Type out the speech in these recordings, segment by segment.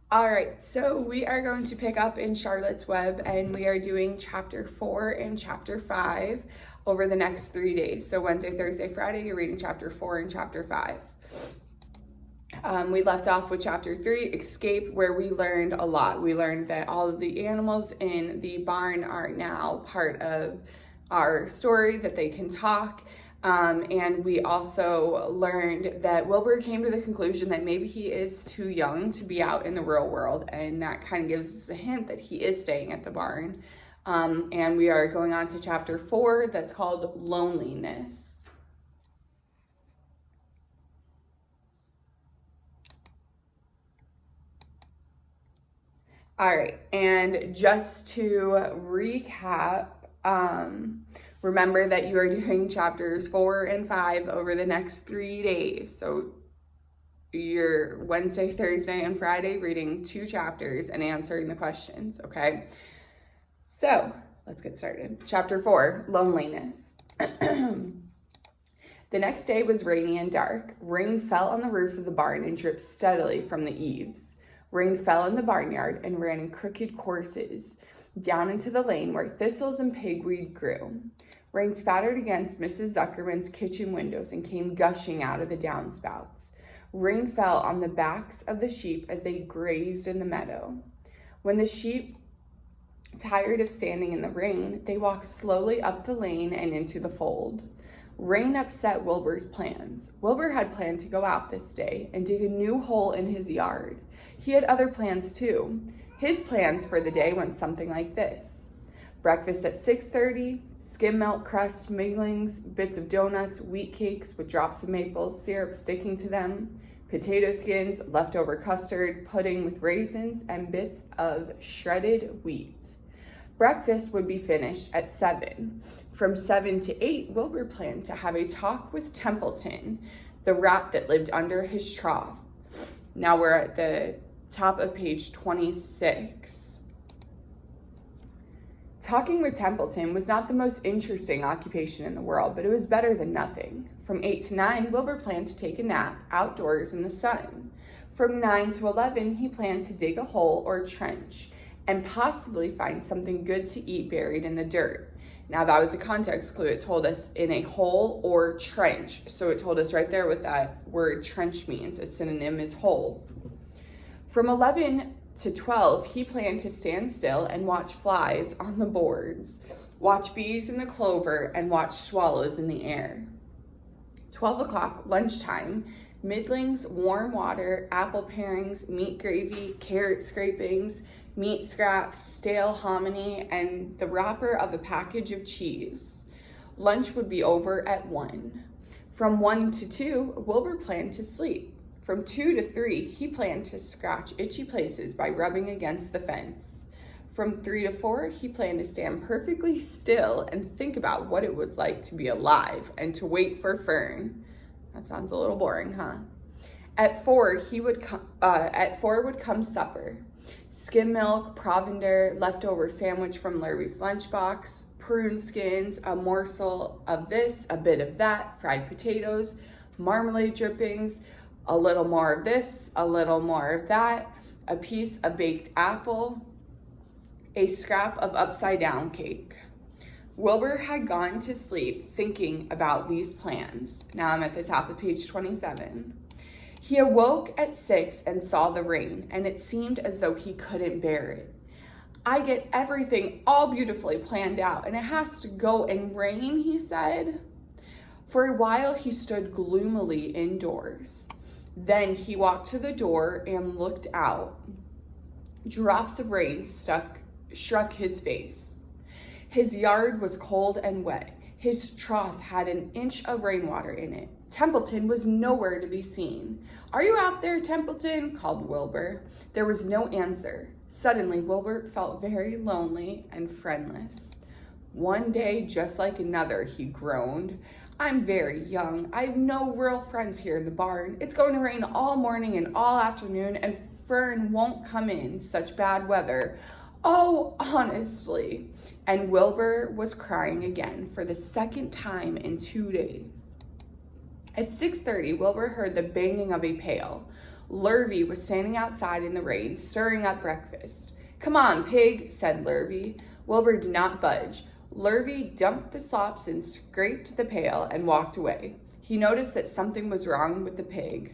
All right, so we are going to pick up in Charlotte's Web, and we are doing chapter 4 and chapter 5 over the next 3 days. So Wednesday, Thursday, Friday, you're reading chapter 4 and chapter 5. We left off with chapter 3, Escape, where we learned a lot. We learned that all of the animals in the barn are now part of our story, that they can talk. And we also learned that Wilbur came to the conclusion that maybe he is too young to be out in the real world, and that kind of gives us a hint that he is staying at the barn. And we are going on to chapter 4, that's called Loneliness. All right, and just to recap, remember that you are doing chapters 4 and 5 over the next 3 days. So you're Wednesday, Thursday, and Friday reading 2 chapters and answering the questions, okay? So let's get started. Chapter 4, Loneliness. The next day was rainy and dark. Rain fell on the roof of the barn and dripped steadily from the eaves. Rain fell in the barnyard and ran in crooked courses down into the lane where thistles and pigweed grew. Rain spattered against Mrs. Zuckerman's kitchen windows and came gushing out of the downspouts. Rain fell on the backs of the sheep as they grazed in the meadow. When the sheep, tired of standing in the rain, they walked slowly up the lane and into the fold. Rain upset Wilbur's plans. Wilbur had planned to go out this day and dig a new hole in his yard. He had other plans too. His plans for the day went something like this. Breakfast at 6:30, skim milk crust middlings, bits of donuts, wheat cakes with drops of maple syrup sticking to them, potato skins, leftover custard, pudding with raisins, and bits of shredded wheat. Breakfast would be finished at 7. From 7 to 8, Wilbur planned to have a talk with Templeton, the rat that lived under his trough. Now we're at the top of page 26. Talking with Templeton was not the most interesting occupation in the world, but it was better than nothing. From 8 to 9, Wilbur planned to take a nap outdoors in the sun. From 9 to 11, he planned to dig a hole or trench and possibly find something good to eat buried in the dirt. Now that was a context clue. It told us in a hole or trench. So it told us right there what that word trench means. A synonym is hole. From 11 to 12, he planned to stand still and watch flies on the boards, watch bees in the clover, and watch swallows in the air. 12 o'clock, lunchtime, middlings, warm water, apple parings, meat gravy, carrot scrapings, meat scraps, stale hominy, and the wrapper of a package of cheese. Lunch would be over at 1. From 1 to 2, Wilbur planned to sleep. From 2 to 3, he planned to scratch itchy places by rubbing against the fence. From 3 to 4, he planned to stand perfectly still and think about what it was like to be alive and to wait for Fern. That sounds a little boring, huh? At 4 would come supper. Skim milk, provender, leftover sandwich from Lurvy's lunchbox, prune skins, a morsel of this, a bit of that, fried potatoes, marmalade drippings, a little more of this, a little more of that, a piece of baked apple, a scrap of upside down cake. Wilbur had gone to sleep thinking about these plans. Now I'm at the top of page 27. He awoke at 6 and saw the rain, and it seemed as though he couldn't bear it. I get everything all beautifully planned out, and it has to go and rain, he said. For a while, he stood gloomily indoors. Then he walked to the door and looked out. Drops of rain struck his face. His yard was cold and wet. His trough had an inch of rainwater in it. Templeton was nowhere to be seen. "Are you out there, Templeton?" called Wilbur. There was no answer. Suddenly, Wilbur felt very lonely and friendless. "One day just like another," he groaned. "I'm very young. I have no real friends here in the barn. It's going to rain all morning and all afternoon, and Fern won't come in such bad weather. Oh, honestly." And Wilbur was crying again for the second time in 2 days. At 6:30, Wilbur heard the banging of a pail. Lurvy was standing outside in the rain, stirring up breakfast. "Come on, pig," said Lurvy. Wilbur did not budge. Lurvy dumped the slops and scraped the pail and walked away. He noticed that something was wrong with the pig.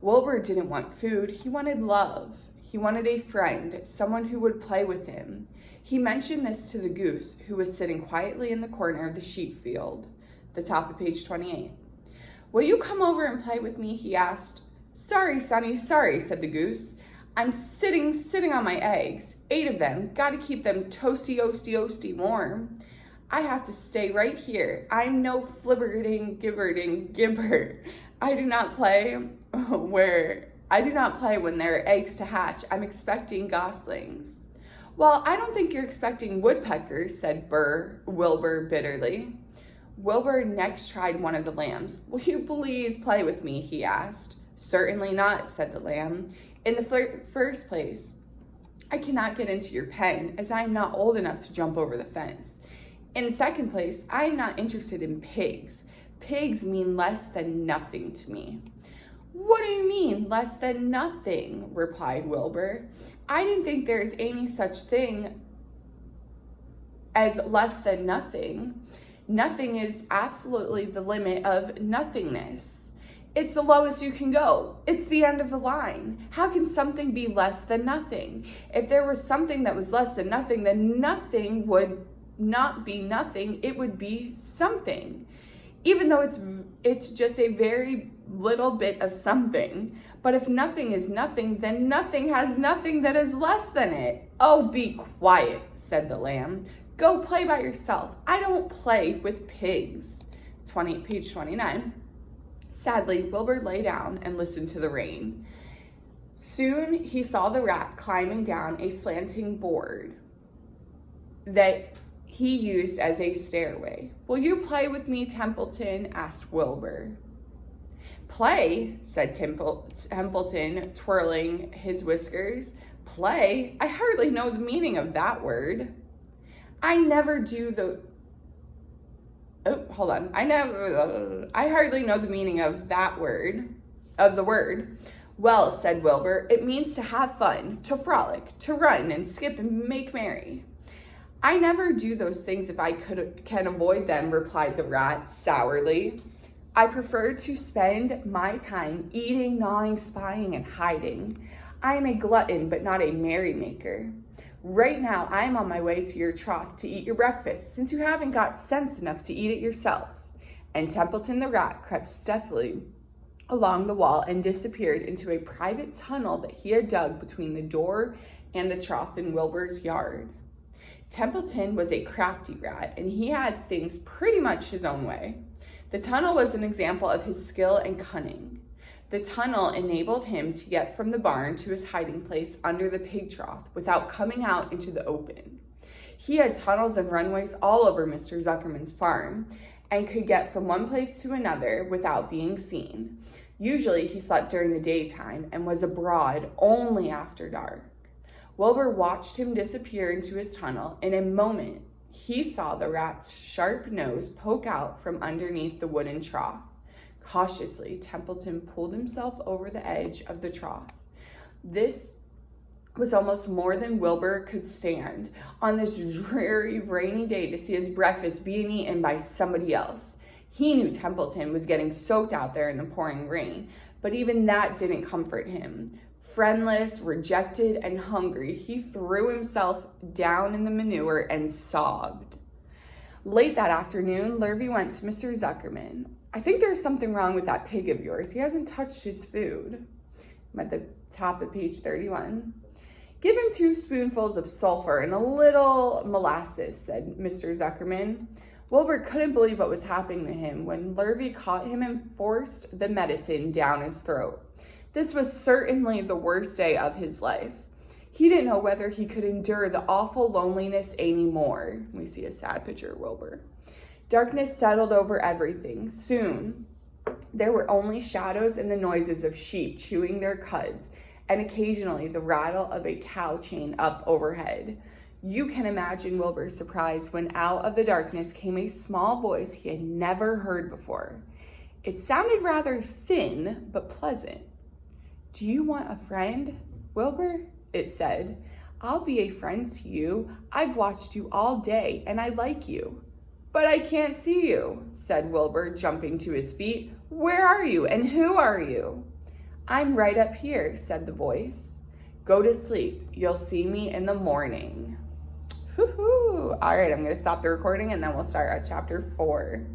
Wilbur didn't want food, he wanted love. He wanted a friend, someone who would play with him. He mentioned this to the goose, who was sitting quietly in the corner of the sheep field. The top of page 28. "Will you come over and play with me?" he asked. "Sorry, Sonny, sorry," said the goose. "I'm sitting on my eggs. 8 of them. Gotta keep them toasty warm. I have to stay right here. I'm no flibberting, gibberding, gibber. I do not play when there are eggs to hatch. I'm expecting goslings." "Well, I don't think you're expecting woodpeckers," said Wilbur bitterly. Wilbur next tried one of the lambs. "Will you please play with me?" he asked. "Certainly not," said the lamb. "In the first place, I cannot get into your pen, as I am not old enough to jump over the fence. In the second place, I am not interested in pigs. Pigs mean less than nothing to me." "What do you mean, less than nothing?" replied Wilbur. "I didn't think there is any such thing as less than nothing. Nothing is absolutely the limit of nothingness. It's the lowest you can go. It's the end of the line. How can something be less than nothing? If there was something that was less than nothing, then nothing would not be nothing. It would be something. Even though it's just a very little bit of something. But if nothing is nothing, then nothing has nothing that is less than it." "Oh, be quiet," said the lamb. "Go play by yourself. I don't play with pigs." Page 29. Sadly, Wilbur lay down and listened to the rain. Soon he saw the rat climbing down a slanting board that he used as a stairway. "Will you play with me, Templeton?" asked Wilbur. "Play?" said Templeton, twirling his whiskers. "Play? I hardly know the meaning of that word." I hardly know the meaning of the word. "Well," said Wilbur, "it means to have fun, to frolic, to run and skip and make merry." "I never do those things if I can avoid them," replied the rat sourly. "I prefer to spend my time eating, gnawing, spying, and hiding. I am a glutton, but not a merrymaker. Right now, I am on my way to your trough to eat your breakfast, since you haven't got sense enough to eat it yourself." And Templeton the rat crept stealthily along the wall and disappeared into a private tunnel that he had dug between the door and the trough in Wilbur's yard. Templeton was a crafty rat, and he had things pretty much his own way. The tunnel was an example of his skill and cunning. The tunnel enabled him to get from the barn to his hiding place under the pig trough without coming out into the open. He had tunnels and runways all over Mr. Zuckerman's farm and could get from one place to another without being seen. Usually he slept during the daytime and was abroad only after dark. Wilbur watched him disappear into his tunnel. In a moment, he saw the rat's sharp nose poke out from underneath the wooden trough. Cautiously, Templeton pulled himself over the edge of the trough. This was almost more than Wilbur could stand on this dreary, rainy day to see his breakfast being eaten by somebody else. He knew Templeton was getting soaked out there in the pouring rain, but even that didn't comfort him. Friendless, rejected, and hungry, he threw himself down in the manure and sobbed. Late that afternoon, Lurvy went to Mr. Zuckerman. "I think there's something wrong with that pig of yours. He hasn't touched his food." I'm at the top of page 31. "Give him 2 spoonfuls of sulfur and a little molasses," said Mr. Zuckerman. Wilbur couldn't believe what was happening to him when Lurvy caught him and forced the medicine down his throat. This was certainly the worst day of his life. He didn't know whether he could endure the awful loneliness anymore. We see a sad picture of Wilbur. Darkness settled over everything. Soon, there were only shadows and the noises of sheep chewing their cuds, and occasionally the rattle of a cow chain up overhead. You can imagine Wilbur's surprise when out of the darkness came a small voice he had never heard before. It sounded rather thin, but pleasant. Do you want a friend, Wilbur? It said. I'll be a friend to you. I've watched you all day and I like you. But I can't see you, said Wilbur, jumping to his feet. Where are you and who are you? I'm right up here, said the voice. Go to sleep. You'll see me in the morning. Woohoo! All right, I'm going to stop the recording and then we'll start at chapter 4.